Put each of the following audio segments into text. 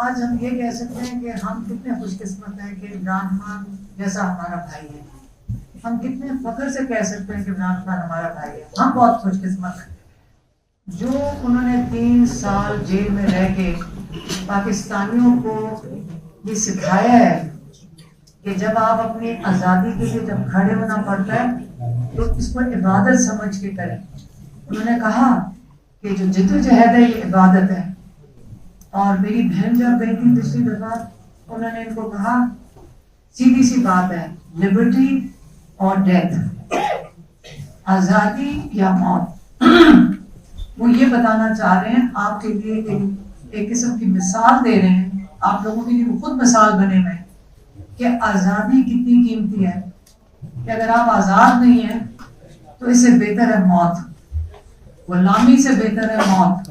آج ہم یہ کہہ سکتے ہیں کہ ہم کتنے خوش قسمت ہیں کہ عمران خان جیسا ہمارا بھائی ہے. ہم کتنے فخر سے کہہ سکتے ہیں کہ عمران خان ہمارا بھائی ہے. ہم بہت خوش قسمت ہیں. جو انہوں نے 3 سال جیل میں رہ کے پاکستانیوں کو یہ سکھایا ہے کہ جب آپ اپنی آزادی کے لیے جب کھڑے ہونا پڑتا ہے تو اس کو عبادت سمجھ کے کریں. انہوں نے کہا کہ جو جدوجہد ہے یہ عبادت ہے. اور میری بہن جب گئی تھی پچھلی دفعہ انہوں نے ان کو کہا سیدھی سی بات ہے, لبرٹی اور ڈیتھ, آزادی یا موت. وہ یہ بتانا چاہ رہے ہیں آپ کے لیے ایک قسم کی مثال دے رہے ہیں, آپ لوگوں کے لیے خود مثال بنے ہوئے کہ آزادی کتنی قیمتی ہے, کہ اگر آپ آزاد نہیں ہیں تو اس سے بہتر ہے موت, غلامی سے بہتر ہے موت.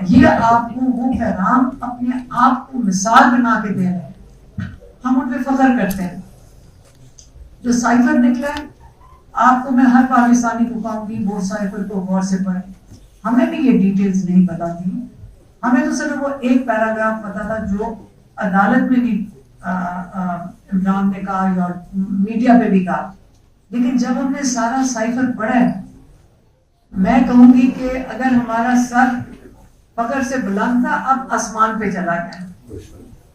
یہ آپ کو وہ پیغام اپنے آپ کو مثال بنا کے دے رہے ہیں. ہم ان پہ فخر کرتے ہیں. جو سائفر نکلا ہے آپ کو میں ہر پاکستانی کو کہوں گی وہ سائفر کو غور سے پڑھیں. ہمیں بھی یہ ڈیٹیلز نہیں پتا تھی, ہمیں تو صرف وہ ایک پیراگراف پتا تھا جو عدالت میں بھی عمران نے کہا اور میڈیا پہ بھی کہا. لیکن جب ہم نے سارا سائفر پڑھا ہے میں کہوں گی کہ اگر ہمارا سر فخر سے بلند تھا اب آسمان پہ چلا گیا.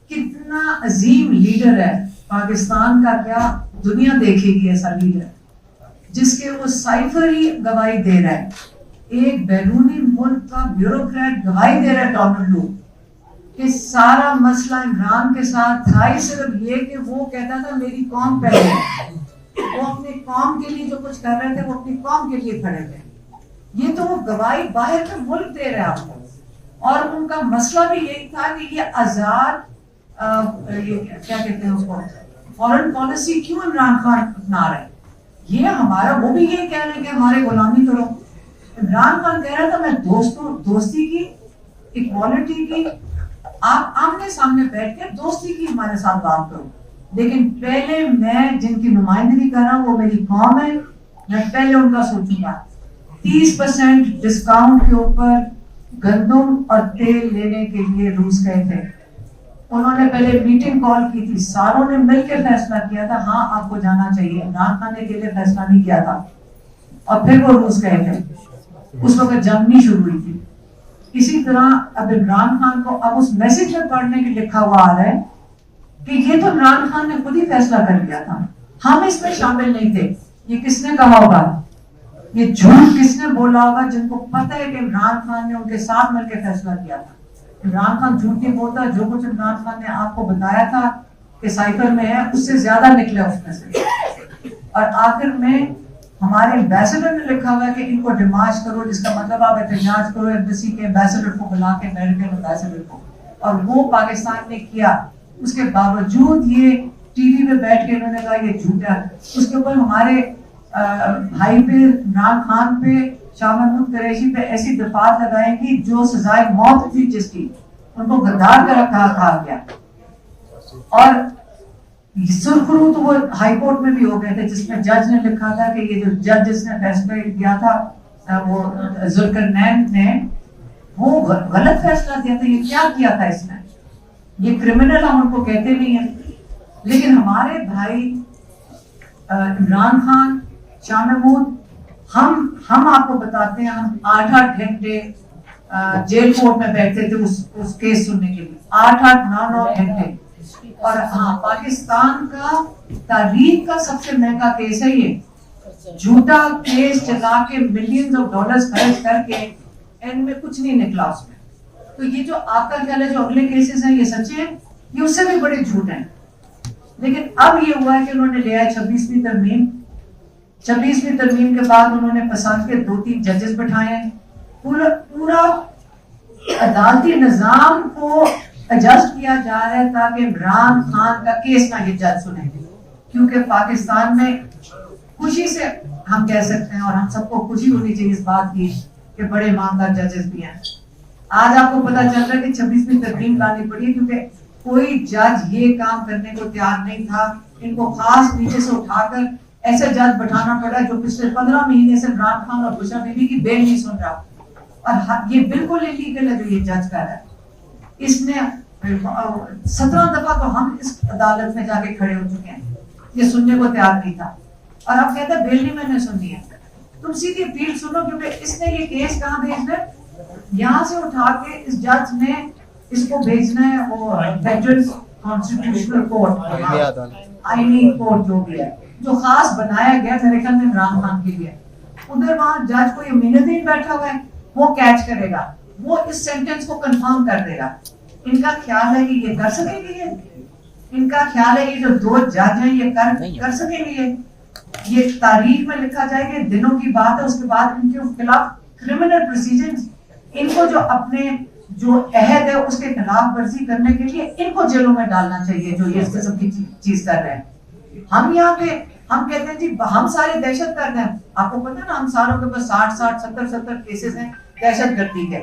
کتنا عظیم لیڈر ہے پاکستان کا, کیا دنیا دیکھے گی ایسا لیڈر جس کے وہ سائفر ہی گواہی دے رہا ہے. ایک بیرونی ملک کا بیوروکریٹ گواہی دے رہا ہے ڈونلڈ لو کہ سارا مسئلہ عمران کے ساتھ تھا ہی صرف یہ کہ وہ کہتا تھا میری قوم پہلے. وہ اپنی قوم کے لیے جو کچھ کر رہے تھے وہ اپنی قوم کے لیے کھڑے تھے. یہ تو وہ گواہی باہر کے ملک دے رہے ہیں آپ کو. اور ان کا مسئلہ بھی یہی تھا کہ یہ آزاد یہ کیا کہتے ہیں اس کو فورن پالیسی کیوں عمران خان اپنا رہے ہیں. یہ ہمارا وہ بھی یہی کہہ رہے ہیں کہ ہمارے غلامی کرو. عمران خان کہہ رہا تھا میں دوستی کی, اکوالٹی کی, آپ آمنے سامنے بیٹھ کے دوستی کی ہمارے ساتھ بات کرو. لیکن پہلے میں جن کی نمائندگی کر رہا ہوں وہ میری قوم ہے, میں پہلے ان کا سوچوں گا. 30% ڈسکاؤنٹ کے اوپر گندم اور تیل لینے کے لیے روس گئے تھے. انہوں نے پہلے میٹنگ کال کی تھی, ساروں نے مل کے فیصلہ کیا تھا ہاں آپ کو جانا چاہیے. عمران خان نے اکیلے فیصلہ نہیں کیا تھا. اور پھر وہ روس گئے تھے, اس وقت جنگ نہیں شروع ہوئی تھی. اسی طرح اب عمران خان کو اب اس میسج میں پڑھنے کے لکھا ہوا آ رہا ہے کہ یہ تو عمران خان نے خود ہی فیصلہ کر لیا تھا, ہم اس میں شامل نہیں تھے. یہ کس نے کہا ہوگا, یہ جھوٹ کس نے بولا ہوگا جن کو پتہ ہے کہ عمران خان نے ان کے ساتھ مل کے فیصلہ کیا تھا. عمران خان جھوٹ نہیں بولتا. جو کچھ عمران خان نے آپ کو بتایا تھا کہ سائفر میں ہے اس سے زیادہ نکلا اس میں سے. اور آخر میں ہمارے ایمبیسڈر نے لکھا ہوا ہے کہ ان کو ڈیمارچ کرو, جس کا مطلب آپ احتجاج کرو ایمبیسی کے ایمبیسڈر کو بلا کے, امریکن ایمبیسڈر کو. اور وہ پاکستان نے کیا. اس کے باوجود یہ ٹی وی پہ بیٹھ کے انہوں نے کہا یہ جھوٹا. اس کے اوپر ہمارے بھائی پہ, عمران خان پہ, شاہ محمود قریشی پہ ایسی دفعات لگائیں گی جو سزائے موت تھی جس کی, ان کو غدار کا کہا گیا. اور سرخرو تو وہ ہائی کورٹ میں بھی ہو گئے تھے جس میں جج نے لکھا تھا کہ یہ جو جج جس نے فیصلہ کیا تھا وہ ذوالقرنین نے وہ غلط فیصلہ دیا تھا. یہ کیا کیا تھا اس نے, یہ کرمنل ہم ان کو کہتے نہیں ہیں. لیکن ہمارے بھائی عمران خان, شاہ محمود, ہم آپ کو بتاتے ہیں ہم 8 گھنٹے جیل کورٹ میں بیٹھتے تھے اس کیس سننے کے لیے. 9 گھنٹے. اور ہاں پاکستان کا تاریخ کا سب سے مہنگا کیس ہے یہ. جھوٹا کیس چلا کے ملینز آف ڈالرز خرچ کر کے اینڈ میں کچھ نہیں نکلا اس میں. تو یہ جو آپ کا خیال ہے جو اگلے کیسز ہیں یہ سچے ہیں, یہ اس سے بھی بڑے جھوٹ ہیں. لیکن اب یہ ہوا ہے کہ انہوں نے لیا 26ویں ترمیم. 26ویں ترمیم کے بعد انہوں نے پسند کے 2-3 ججز بٹھائے ہیں. پورا عدالتی نظام کو ایڈجسٹ کیا جا رہا ہے تاکہ عمران خان کا کیس نہ یہ جج سنیں. کیونکہ پاکستان میں خوشی سے ہم کہہ سکتے ہیں اور ہم سب کو خوشی ہونی چاہیے اس بات کی کہ بڑے ایماندار ججز بھی ہیں. آج آپ کو پتا چل رہا ہے کہ 26ویں ترمیم لانے پڑی ہے کیونکہ کوئی جج یہ کام کرنے کو تیار نہیں تھا. ان کو خاص نیچے سے اٹھا کر ایسے جج بٹھانا پڑا جو پچھلے 15 مہینے سے عمران خان اور بشرا بی بی کی بیل نہیں سن رہا. اور یہ بالکل انلیگل ہے جو یہ جج کر رہا ہے. اس نے 17 دفعہ تو ہم اس عدالت میں جا کے کھڑے ہو چکے ہیں، یہ سننے کو تیار نہیں تھا، اور اب کہتا ہے بیل نہیں میں نے سنی ہے۔ تم سیدھی اپیل سنو، کیونکہ اس نے یہ کیس کہاں بھیجنا ہے؟ یہاں سے اٹھا کے اس جج نے اس کو بھیجنا ہے وہ فیڈرل کانسٹیٹیوشنل کورٹ، آئینی کورٹ جو بھی ہے، جو خاص بنایا گیا میرے خیال میں عمران خان کے لیے۔ ادھر وہاں جج کو یہ دن بیٹھا ہوا ہے، وہ کیچ کرے گا، وہ اس سینٹنس کو کنفرم کر دے گا۔ ان کا خیال ہے کہ یہ کر سکیں گے، ان کا خیال ہے یہ جو دو جج ہیں یہ کر سکیں گے، یہ تاریخ میں لکھا جائے کہ دنوں کی بات ہے۔ اس کے بعد ان کے خلاف کرمنل پروسیجرز، ان کو جو اپنے جو عہد ہے اس کے خلاف ورزی کرنے کے لیے ان کو جیلوں میں ڈالنا چاہیے، جو یہ اس قسم کی چیز کر رہے ہیں۔ ہم یہاں پہ ہم کہتے ہیں جی ہم سارے دہشت گرد ہیں، آپ کو پتہ ہے نا ہم ساروں کے پاس 60 کیسز ہیں دہشت گردی کے،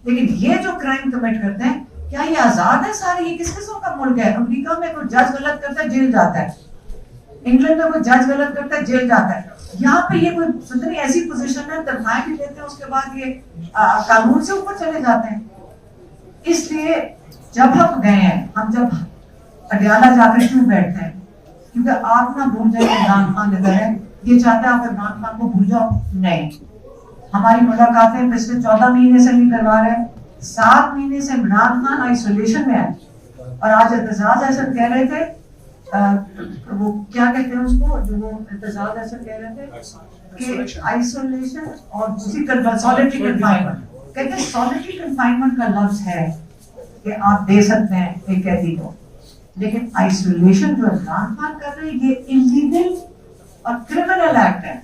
لیکن یہ جو کرائم کمٹ کرتے ہیں کیا یہ آزاد ہے سارے؟ یہ کس قسم کا ملک ہے؟ امریکہ میں کوئی جج غلط کرتا ہے جیل جاتا ہے، انگلینڈ میں کوئی جج غلط کرتا ہے جیل جاتا ہے، یہاں پہ یہ کوئی صدری ایسی پوزیشن ہے تنخواہیں بھی لیتے ہیں، اس کے بعد یہ قانون سے اوپر چلے جاتے ہیں۔ اس لیے جب ہم گئے ہیں، ہم جب پٹیالہ جا کر کیوں بیٹھتے ہیں؟ کیونکہ آپ نہ بھول جائیں عمران خان ادھر ہے، یہ چاہتے ہیں آپ عمران خان کو بھول جاؤ، نہیں۔ ہماری ملاقاتیں پچھلے 14 مہینے سے نہیں کروا رہے، 7 مہینے سے عمران خان آئسولیشن میں ہے، اور آج اعتزاز احسن کہہ رہے تھے وہ کیا کہتے ہیں اس کو، جو وہ اعتزاز احسن کہہ رہے تھے کہ آئسولیشن اور دوسری سولیٹری کنفائنمنٹ، کہتے ہیں سولیٹری کنفائنمنٹ کا لفظ ہے کہ آپ دے سکتے ہیں ایک قیدی کو، لیکن آئسولیشن جو عمران خان کر رہے ہیں یہ انلیگل اور کرمنل ایکٹ ہے۔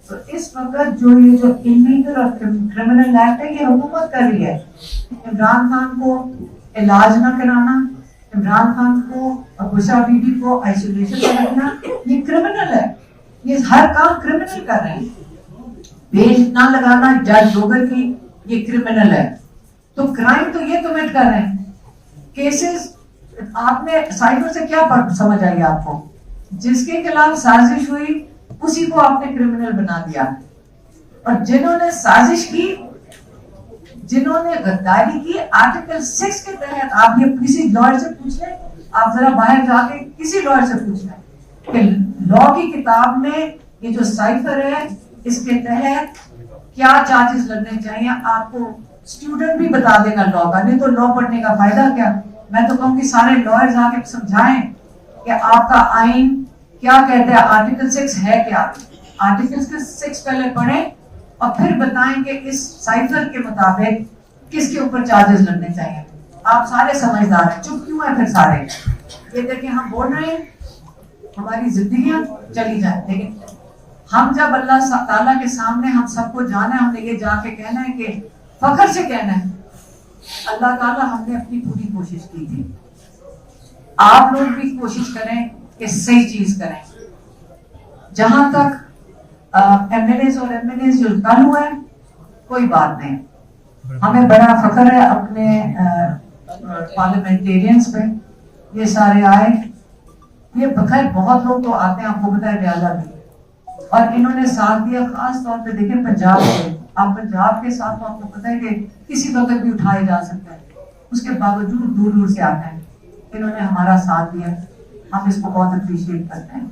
تو اس وقت جو یہ جو انلیگل اور کرمنل ایکٹ ہے یہ حکومت کر رہی ہے۔ عمران خان کو علاج نہ کرانا، عمران خان کو اور بشرا بی بی کو آئسولیشن میں رکھنا، یہ کرمنل ہے، یہ ہر کام کرمنل کر رہے ہیں۔ بیل نہ لگانا جج ڈوگر کی، یہ کرمنل ہے۔ تو کرائم تو یہ کمٹ کر رہے ہیں۔ کیسز آپ نے سائفر سے کیا سمجھ آئی آپ کو؟ جس کے خلاف سازش ہوئی اسی کو آپ نے کرمنل بنا دیا، اور جنہوں نے سازش کی، جنہوں نے غداری کی، آرٹیکل 6 کے تحت آپ یہ کسی لائر سے پوچھ لیں، آپ ذرا باہر جا کے کسی لائر سے پوچھ لیں کہ لا کی کتاب میں یہ جو سائفر ہے اس کے تحت کیا چارجز لگنے چاہیے، آپ کو اسٹوڈنٹ بھی بتا دے گا لا کا، نہیں تو لا پڑھنے کا فائدہ کیا؟ میں تو کہوں کہ سارے لائرز آ کے سمجھائیں کہ آپ کا آئین کیا کہتا ہے، آرٹیکل 6 ہے کیا۔ آرٹیکل 6 پہلے پڑھیں اور پھر بتائیں کہ اس سائفر کے مطابق کس کے اوپر چارجز لگنے چاہیے۔ آپ سارے سمجھدار ہیں، چپ کیوں ہیں پھر سارے؟ یہ دیکھیں ہم بول رہے ہیں ہماری زندگیاں چلی جائیں، لیکن ہم جب اللہ تعالیٰ کے سامنے ہم سب کو جانا ہے، ہم نے یہ جا کے کہنا ہے کہ فخر سے کہنا ہے اللہ تعالیٰ ہم نے اپنی پوری کوشش کی تھی، آپ لوگ بھی کوشش کریں کہ صحیح چیز کریں۔ جہاں تک ایم ایل ایز اور ایم ایل ایز جو کل ہوا ہے کوئی بات نہیں، ہمیں بڑا فخر ہے اپنے پارلیمنٹیرینز پہ، یہ سارے آئے، یہ بخیر بہت لوگ تو آتے ہیں، آپ کو پتہ ہے ریاضہ بھی، اور انہوں نے ساتھ دیا، خاص طور پہ دیکھیں پنجاب سے، آپ پنجاب کے ساتھ تو آپ کو پتہ ہے کہ کسی وقت بھی اٹھائے جا سکتا ہے، اس کے باوجود دور دور سے آتے ہیں، انہوں نے ہمارا ساتھ دیا، ہم اس کو بہت اپریشیٹ کرتے ہیں۔